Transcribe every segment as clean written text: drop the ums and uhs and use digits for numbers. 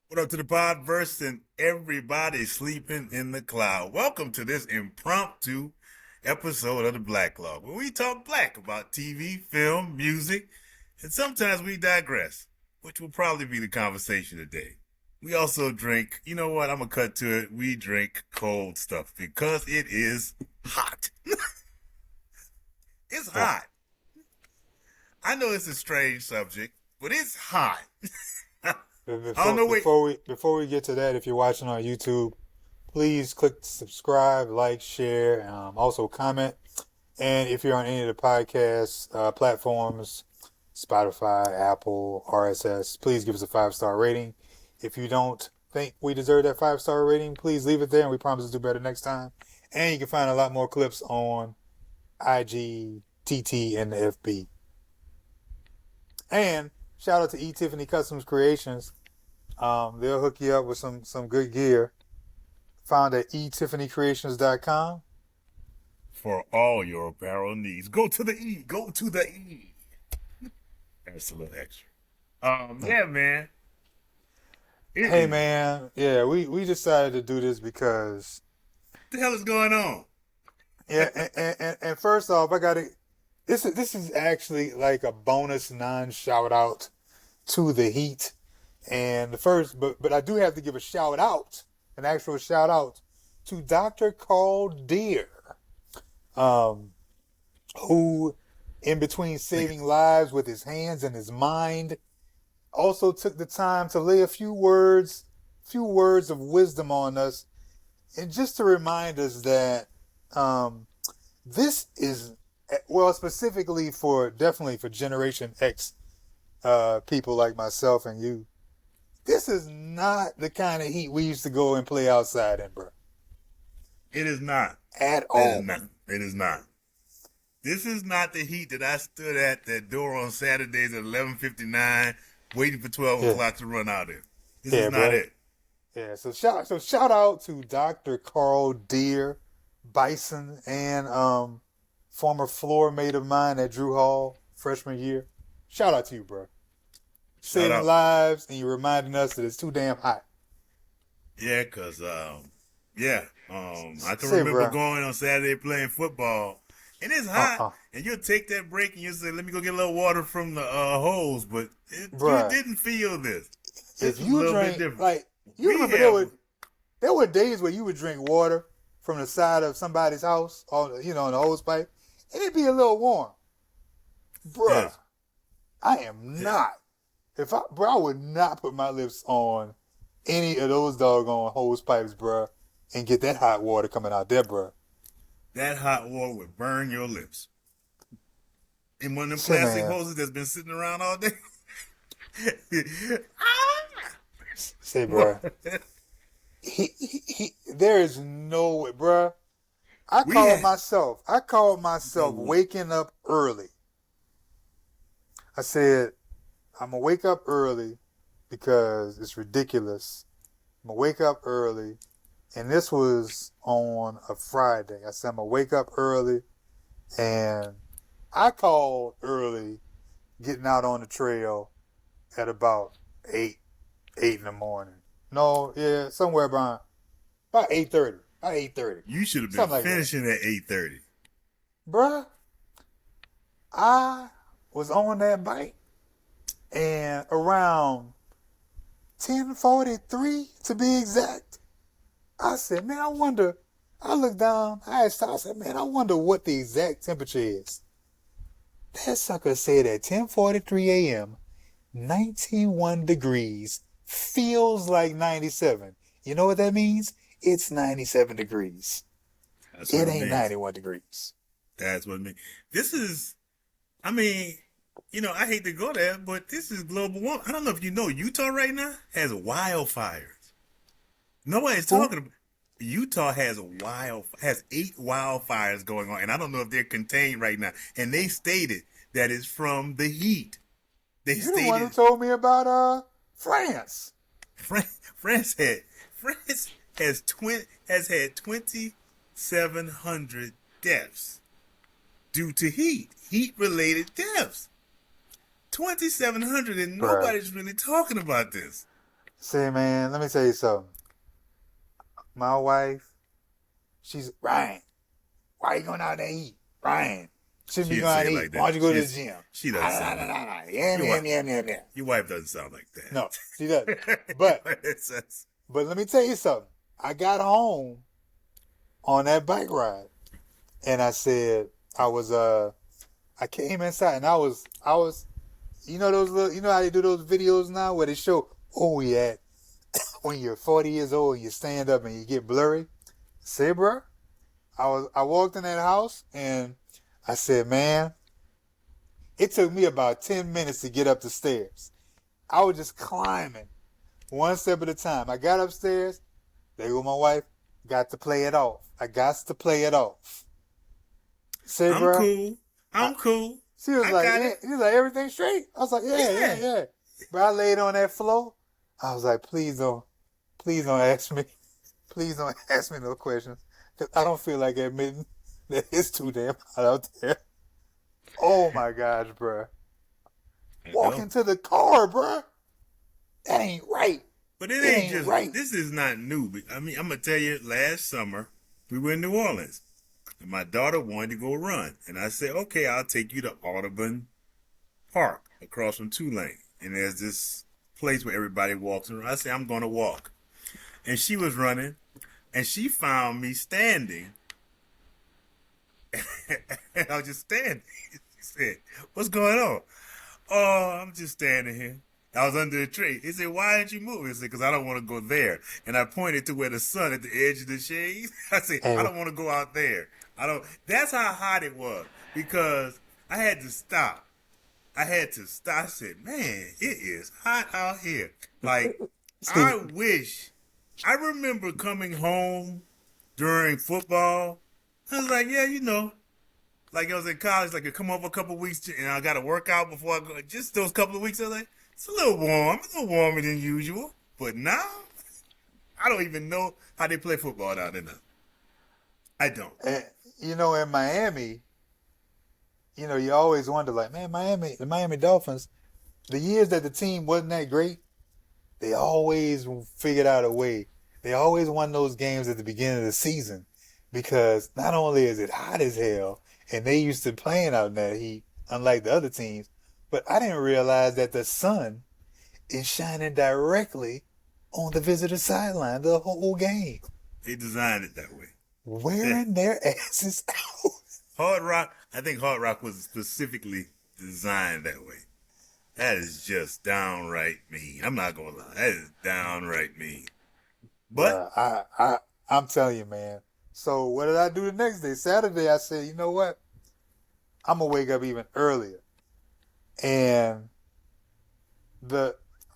What up to the podverse and everybody sleeping in the cloud? Welcome to this impromptu episode of the Black Log, where we talk black about TV, film, music, and sometimes we digress, which will probably be the conversation today. We also drink, you know what, I'm gonna cut to it. We drink cold stuff because it is hot. It's Yeah. hot. I know it's a strange subject, but it's hot. I don't Before know what. before we before we get to that, if you're watching on YouTube, please click subscribe, like, share, also comment. And if you're on any of the podcast platforms, Spotify, Apple, RSS, please give us a 5-star rating. If you don't think we deserve that 5-star rating, please leave it there, and we promise to do better next time. And you can find a lot more clips on IG, TT, and the FB. And shout out to E Tiffany Customs Creations. They'll hook you up with some good gear. Found at etiffanycreations.com. For all your apparel needs. Go to the E. Go to the E. That's a little extra. Yeah, man. It Hey is. What man, yeah, we decided to do this because the hell is going on? yeah, and first off, I gotta this is actually like a bonus non shout out to the Heat. And the first, but I do have to give a shout out, an actual shout out to Dr. Carl Deere, um, who, in between Nigga, saving lives with his hands and his mind, also took the time to lay a few words of wisdom on us, and just to remind us that um, this is well, specifically for definitely for Generation X people like myself and you. This is not the kind of heat we used to go and play outside in, bro. it is not. At It is all. not. It is not. This is not the heat that I stood at that door on Saturdays at 11:59, waiting for 12 Yeah, o'clock to run out in. This is yeah, not bro. it. Yeah. So shout out to Dr. Carl Deere, Bison, and former floor mate of mine at Drew Hall freshman year. Shout out to you, bro. Shout Saving out. lives, and you're reminding us that it's too damn hot. Yeah, yeah, I can Say, remember bro. going on Saturday playing football, and it's hot, Uh-uh. and you'll take that break and you'll say, "Let me go get a little water from the hose," but you Bruh. didn't feel this. If This was a you little bit drink different. like you We remember have, there were days where you would drink water from the side of somebody's house or on the hose pipe, and it'd be a little warm. Bruh, yes, I am yes, not. If I bro, I would not put my lips on any of those doggone hose pipes, bruh, and get that hot water coming out there, bruh. that hot water would burn your lips. In one of them Say plastic man. hoses that's been sitting around all day. Say bruh. Ah! There is no way, bruh. I We called had myself. I called myself no. waking up early. I said, I'm gonna wake up early because it's ridiculous. I'm gonna wake up early, and this was on a Friday. I said I'm gonna wake up early, and I called early, getting out on the trail at about 8 in the morning. No, yeah, somewhere around about 8:30, about 8:30, You should have been something like that. finishing at 8:30. Bruh, I was on that bike, and around 10:43 to be exact, I said, man, I wonder. I looked down, I asked, I said, man, I wonder what the exact temperature is. That sucker said at 10:43 a.m., 91 degrees, feels like 97. You know what that means? It's 97 degrees. That's what It it ain't means. 91 degrees. That's what it means. This is, I mean, I hate to go there, but this is global warming. I don't know if you know, Utah right now has wildfires. Nobody's Who? talking about. Utah has 8 wildfires going on, and I don't know if they're contained right now. And they stated that it's from the heat. They You the one who stated told me about France. France has had 2,700 deaths due to heat related deaths. 2,700, and Bruh. nobody's really talking about this. Say, man, let me tell you something. My wife, she's Ryan. Why you going out there and eat? Ryan, shouldn't She be didn't going out say to it eat. like Why don't that. you go to the gym? She doesn't sound like Yeah, your wife. yeah. Your wife doesn't sound like that. No, she doesn't. But let me tell you something. I got home on that bike ride, and I said I came inside, and I was, those little, you know how they do those videos now where they show, oh yeah, when you're 40 years old, and you stand up and you get blurry. Say, bro, I walked in that house and I said, man, it took me about 10 minutes to get up the stairs. I was just climbing one step at a time. I got upstairs. There go my wife. Got to play it off. I got to play it off. Say, I'm bro. cool. I'm cool. She was I like, got yeah. it. She was like, everything straight? I was like, yeah. But I laid on that floor. I was like, please don't ask me. Please don't ask me no questions. Because I don't feel like admitting that it's too damn hot out there. Oh my gosh, bro. Walk into the car, bro. That ain't right. But it ain't just right. This is not new. I mean, I'm going to tell you, last summer, we were in New Orleans. And my daughter wanted to go run. And I said, okay, I'll take you to Audubon Park across from Tulane. And there's this place where everybody walks around. I said, I'm going to walk. And she was running. And she found me standing. And I was just standing. She said, what's going on? Oh, I'm just standing here. I was under a tree. He said, why didn't you move? He said, because I don't want to go there. And I pointed to where the sun at the edge of the shade. I said, I don't want to go out there. That's how hot it was. Because I had to stop. I said, man, it is hot out here. Like, I remember coming home during football. I was like, yeah, like I was in college, like I come over a couple of weeks and I got to work out before I go. Just those couple of weeks, I was like, it's a little warmer than usual. But now, I don't even know how they play football down there now. I don't. And, in Miami, you always wonder, like, man, the Miami Dolphins, the years that the team wasn't that great, they always figured out a way. They always won those games at the beginning of the season because not only is it hot as hell, and they used to playing out in that heat, unlike the other teams, but I didn't realize that the sun is shining directly on the visitor sideline the whole game. They designed it that way. Wearing their asses out. I think Hard Rock was specifically designed that way. That is just downright mean. I'm not going to lie. That is downright mean. But I'm telling you, man. So what did I do the next day? Saturday, I said, you know what? I'm going to wake up even earlier. And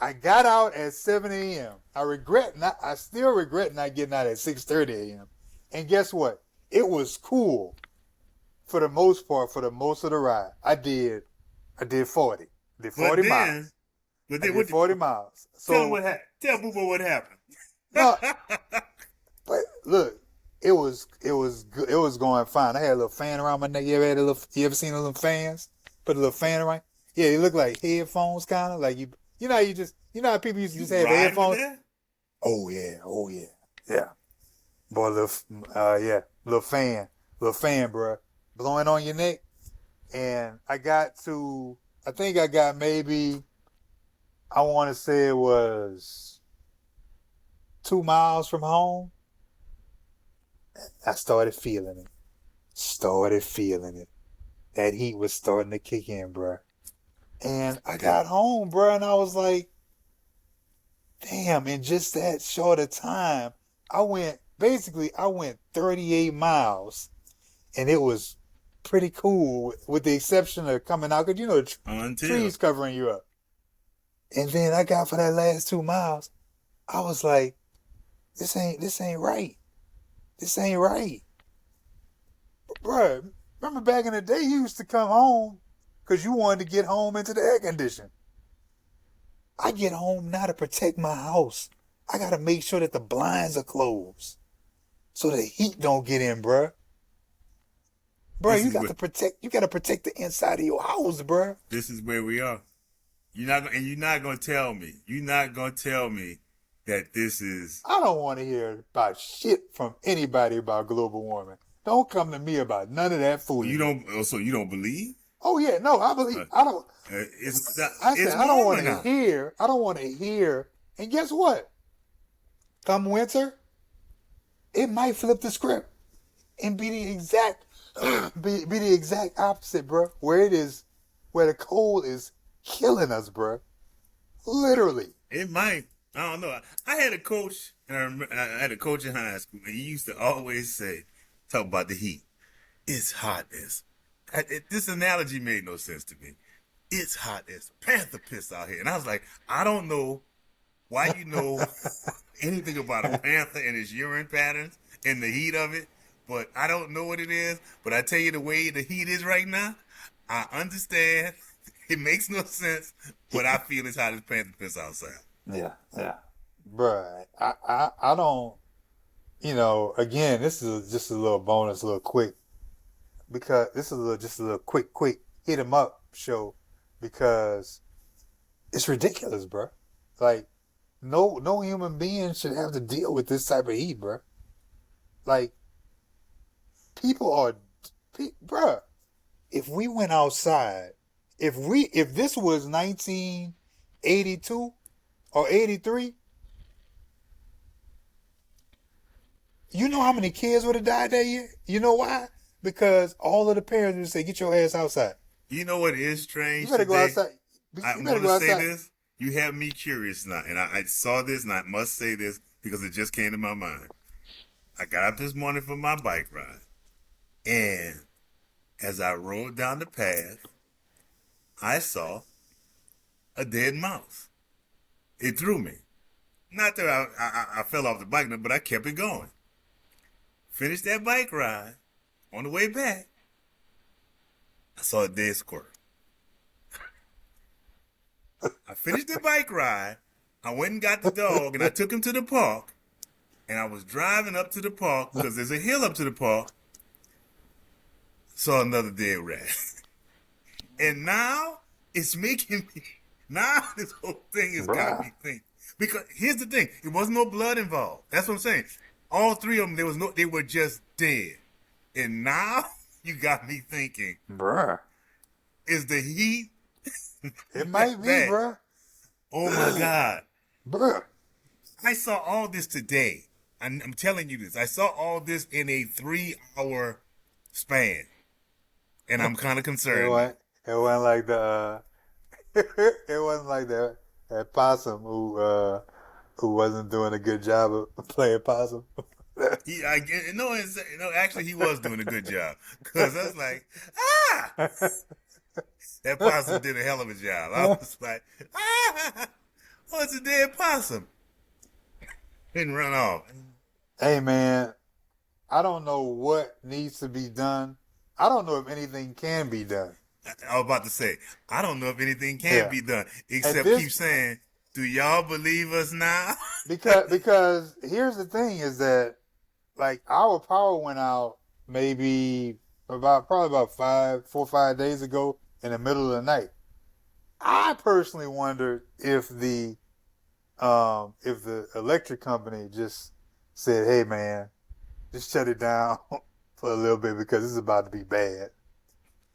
I got out at 7 a.m. I still regret not getting out at 6:30 a.m. And guess what? It was cool for the most part, for the most of the ride. I did 40. I did 40 miles. I did 40 miles. So tell what happened. Tell Boo what happened. No, but look, it was good. It was going fine. I had a little fan around my neck. You ever seen those little fans? Put a little fan around. Yeah, they look like headphones, kind of like you know how people used to just have headphones. Oh yeah. Boy, little fan, bro, blowing on your neck. And I think I got maybe, I want to say it was 2 miles from home. I started feeling it. That heat was starting to kick in, bro. And I got home, bro, and I was like, damn, in just that short a time, I went 38 miles, and it was pretty cool, with the exception of coming out, because, the trees covering you up. And then I got for that last 2 miles, I was like, this ain't right. This ain't right. Bro, remember back in the day, you used to come home because you wanted to get home into the air condition. I get home now to protect my house. I got to make sure that the blinds are closed so the heat don't get in, bruh. Bruh, you got to protect the inside of your house, bruh. This is where we are. You're not going to tell me that this is. I don't want to hear about shit from anybody about global warming. Don't come to me about none of that You foolishness. don't. So you don't believe? Oh yeah, no, I believe. Uh, I don't. it's I it's said I don't want warmer to now. hear. I don't want to hear. And guess what? Come winter, it might flip the script and be the exact be the exact opposite, bro. Where the cold is killing us, bro. Literally. It might. I don't know. I had a coach, and I had a coach in high school, and he used to always say, talk about the heat. It's hot as. This analogy made no sense to me. It's hot as panther piss out here. And I was like, I don't know why you know anything about a panther and its urine patterns and the heat of it, but I don't know what it is. But I tell you the way the heat is right now, I understand. It makes no sense, but I feel it's hot as panther piss outside. Yeah, yeah. Bruh, I don't, again, this is just a little bonus, a little quick, because this is just a little quick hit 'em up show, because it's ridiculous, bruh. Like, no human being should have to deal with this type of heat, bruh. Like, people are, bruh, if we went outside, if this was 1982 or 83, you know how many kids would have died that year? You know why? Because all of the parents would say, get your ass outside. You know what is strange You better today? go outside. I'm You better going go to say outside. this. You have me curious now, and I saw this, and I must say this because it just came to my mind. I got up this morning for my bike ride, and as I rode down the path, I saw a dead mouse. It threw me. Not that I fell off the bike, but I kept it going. Finished that bike ride. On the way back, I saw a dead squirrel. I finished the bike ride. I went and got the dog, and I took him to the park. And I was driving up to the park because there's a hill up to the park. Saw another dead rat. And now it's making me. Now this whole thing has got me thinking. Because here's the thing: it wasn't no blood involved. That's what I'm saying. All three of them, they were just dead. And now you got me thinking: Bruh. is the heat? It might be, bad? bruh. Oh my God! Bruh. I saw all this today. I'm telling you this. I saw all this in a 3-hour span, and I'm kind of concerned. It wasn't like it wasn't like that possum who wasn't doing a good job of playing possum. Actually, he was doing a good job because I was like, that possum did a hell of a job. I was like, it's a dead possum. Didn't run off. Hey man, I don't know what needs to be done. I don't know if anything can be done. I was about to say, I don't know if anything can be done except keep saying, do y'all believe us now? because here's the thing is that, like, our power went out probably about 4 or 5 days ago in the middle of the night. I personally wondered if the electric company just said, hey man, just shut it down for a little bit because this is about to be bad.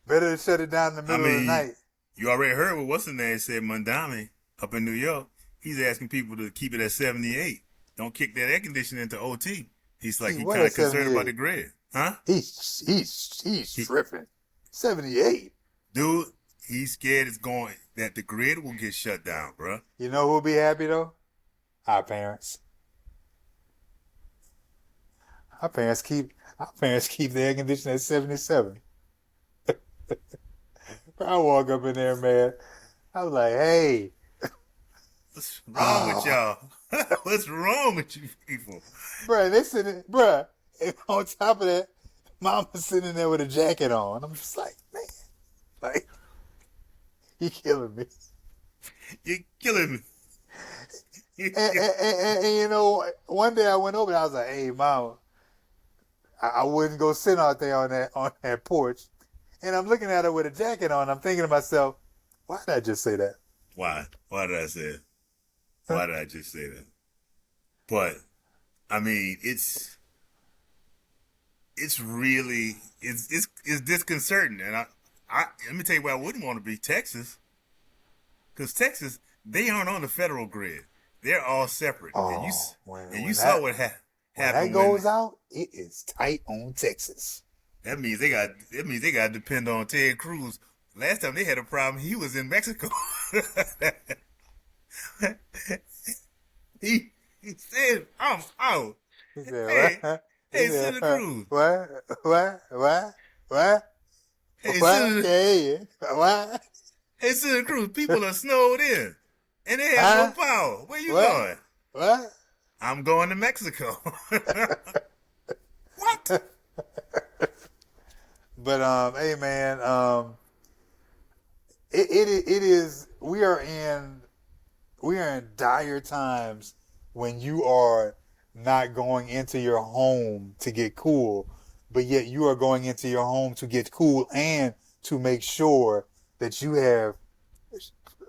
Better to shut it down in the middle of the night. You already heard what what's the name said, Mondami up in New York. He's asking people to keep it at 78. Don't kick that air conditioning into OT. He's like, he's kind of concerned about the grid. Huh? He's tripping. 78. Dude, he's scared that the grid will get shut down, bro. You know who'll be happy though? Our parents. Our parents keep the air conditioning at 77. I walk up in there, man. I was like, hey. What's wrong with y'all? What's wrong with you people? Bruh, they sitting, and on top of that, mama's sitting there with a jacket on. I'm just like, man, like, you killing me. You're killing me. And you know, one day I went over there, I was like, hey, mama, I wouldn't go sit out there on that porch. And I'm looking at her with a jacket on. I'm thinking to myself, why did I just say that? Why? Why did I say it? Why did I just say that? But I mean, it's really it's disconcerting, and I let me tell you why I wouldn't want to be Texas, because Texas they aren't on the federal grid; they're all separate, Oh, and you when saw that what when that happened when goes out, it is tight on Texas. that means they got to depend on Ted Cruz. Last time they had a problem, he was in Mexico. he he said, "I'm out." He said, Hey, what? He hey, said, Senator Cruz. what? What? What? What? Hey, What? Senator. Yeah, yeah. What? Hey, Senator Cruz. People are snowed in, and they have no Huh? power. Where you What? going? What? I'm going to Mexico. What? But hey man, it is we are in dire times when you are not going into your home to get cool, but yet you are going into your home to get cool and to make sure that you have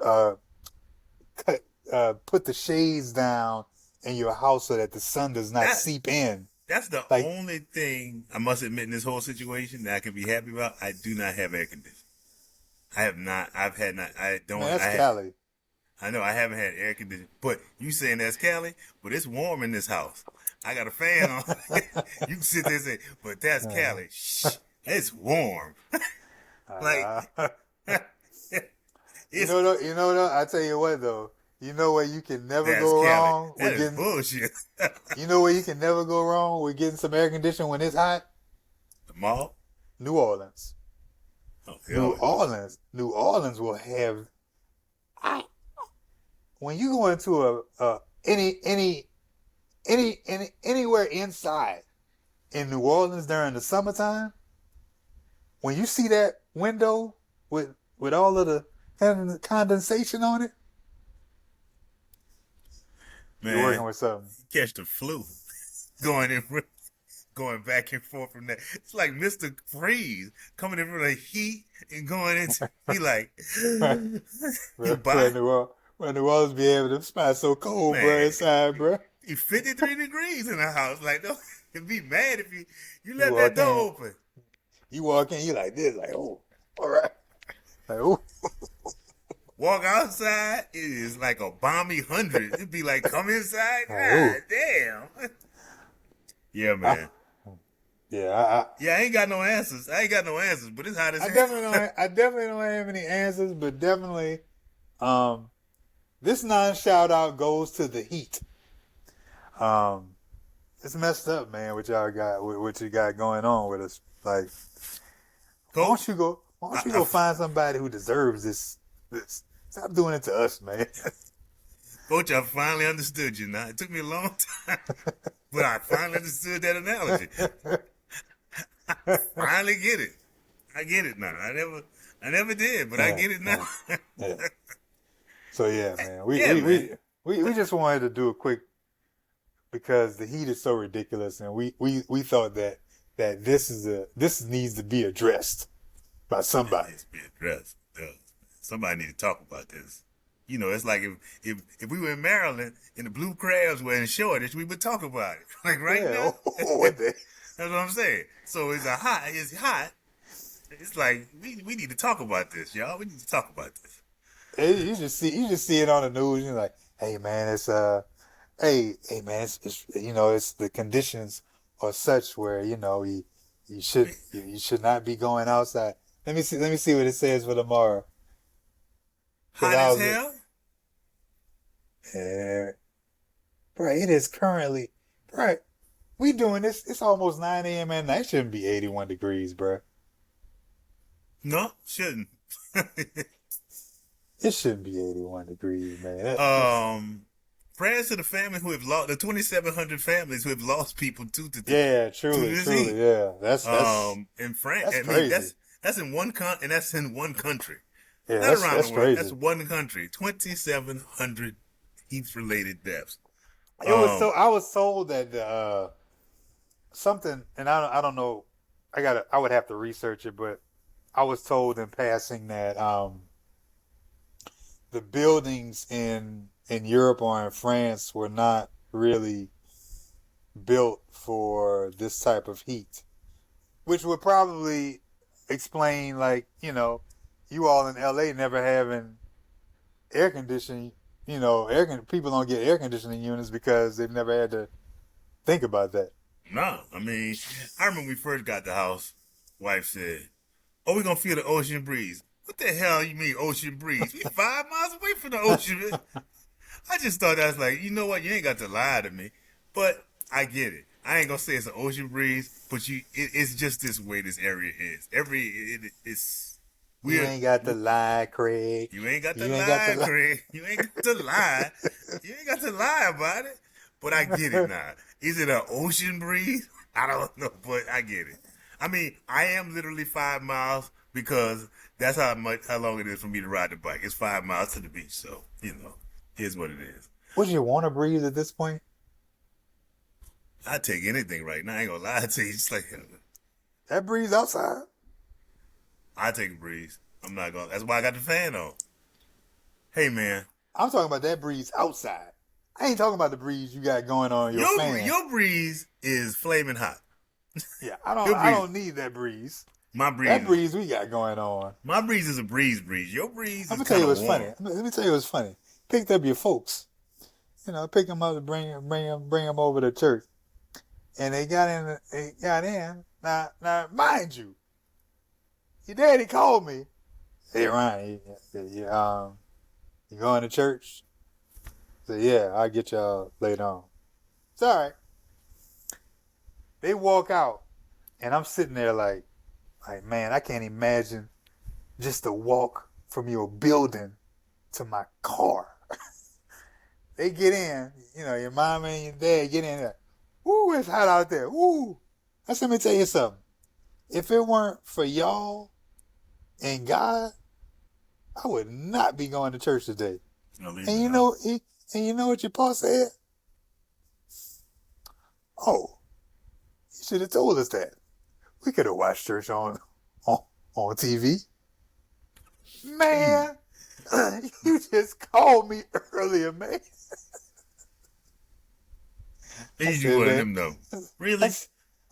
uh, put the shades down in your house so that the sun does not That seep in. that's the Like, only thing I must admit in this whole situation that I can be happy about. I do not have air conditioning. I have not. I've had not. I don't. man, that's Cali. I know I haven't had air conditioning. But you saying that's Cali? But it's warm in this house. I got a fan on. You can sit there and say, but that's Cali. Shh, it's warm. Like Uh, it's you know though. I tell you what though. You know where you can never that's go Cali. wrong That with is getting. bullshit. You know where you can never go wrong with getting some air conditioning when it's hot. The mall? New Orleans. Oh hell no. New Orleans will have. I when you go into anywhere inside in New Orleans during the summertime, when you see that window with all of the condensation on it, you're Man, working with something. catch the flu. Going in going back and forth from that. It's like Mr. Freeze coming in from the heat and going into he like you buy When New Orleans be able to spot so cold, bro, man. inside, bro. It's 53 degrees in the house. Like, don't be mad if you You let that walk door in, open. you like this, like, oh, all right. Like, oh. Walk outside, it is like a balmy 100. It'd be like, come inside. Oh. God damn. Yeah, I, man. yeah, Yeah, I ain't got no answers. I ain't got no answers, but it's hot as I hell. definitely don't have any answers, but definitely, um, this non-shout out goes to the Heat. Um, it's messed up, man. What you got going on with us? Like, Coach, why don't you go find somebody who deserves this? Stop doing it to us, man. Coach, I finally understood you now. It took me a long time, but I finally understood that analogy. Finally get it. I get it now. I never did, but I get it now. Yeah. So yeah, man. Yeah, man. We just wanted to do a quick because the Heat is so ridiculous, and we thought that this needs to be addressed by somebody. It's being addressed. Somebody need to talk about this. You know, it's like if we were in Maryland and the blue crabs were in shortage, we would talk about it. Like right now. What the? That's what I'm saying. So it's hot. It's like we need to talk about this, y'all. We need to talk about this. You just see it on the news. You're like, hey man, hey man, it's it's the conditions are such where you should not be going outside. Let me see what it says for tomorrow. Hot as hell. Yeah, bro, it is currently, bro. We doing this. It's almost 9 a.m. at night. It shouldn't be 81 degrees, bro. No, shouldn't. It shouldn't be 81 degrees, man. Prayers to the family who have lost the 2,700 families who have lost people to the yeah, truly, yeah. That's in France. that's I mean, crazy. that's in one country. Yeah, Not around that's the world. crazy. That's one country. 2,700 heat-related deaths. I was told that something, and I don't know. I would have to research it, but I was told in passing that the buildings in Europe or in France were not really built for this type of heat, which would probably explain, like, you all in LA never having air conditioning. People don't get air conditioning units because they've never had to think about that. No, I mean, I remember when we first got the house. Wife said, "Oh, we're gonna feel the ocean breeze." What the hell you mean ocean breeze? We 5 miles away from the ocean. I just thought that's like, you know what? You ain't got to lie to me, but I get it. I ain't gonna say it's an ocean breeze, but it's just this way this area is. It's You weird. ain't got to lie, Craig. You ain't got to You ain't got to lie, lie. Craig. You ain't got to lie. You ain't got to lie about it. But I get it now. Is it an ocean breeze? I don't know, but I get it. I mean, I am literally 5 miles because that's how long it is for me to ride the bike. It's 5 miles to the beach, so here's what it is. Would you want to breathe at this point? I take anything right now. I ain't gonna lie to you. It's like That breeze outside. I take a breeze. I'm not gonna. That's why I got the fan on. Hey man, I'm talking about that breeze outside. I ain't talking about the breeze you got going on in your fan. your breeze is flaming hot. Yeah, I don't. Your I breeze. don't need that breeze. My breeze. That breeze we got going on. My breeze is a breeze. Your breeze I'm is gonna tell you kind what's of warm. funny. Let me tell you what's funny. Picked up your folks. Pick them up to bring them over to church, and they got in. Now, mind you, your daddy called me. Hey, Ryan, you going to church? I said, yeah, I'll get y'all later on. It's all right. They walk out, and I'm sitting there like, man, I can't imagine just the walk from your building to my car. They get in, your mom and your dad get in there. Ooh, it's hot out there. Ooh. Let me tell you something. If it weren't for y'all and God, I would not be going to church today. And you know what your pa said? Oh, you should have told us that. We could have watched church on TV. Man, you just called me earlier, man. You one of them though. Really?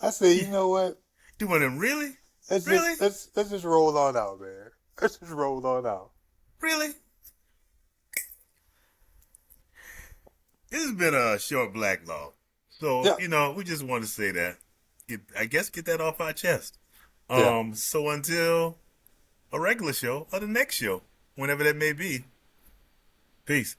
I said, you know what? You one of them really? Let's just roll on out, man. Let's just roll on out. Really? This has been a short black law. So, Yeah. we just want to say that. Get that off our chest. Yeah. So until a regular show or the next show, whenever that may be, peace.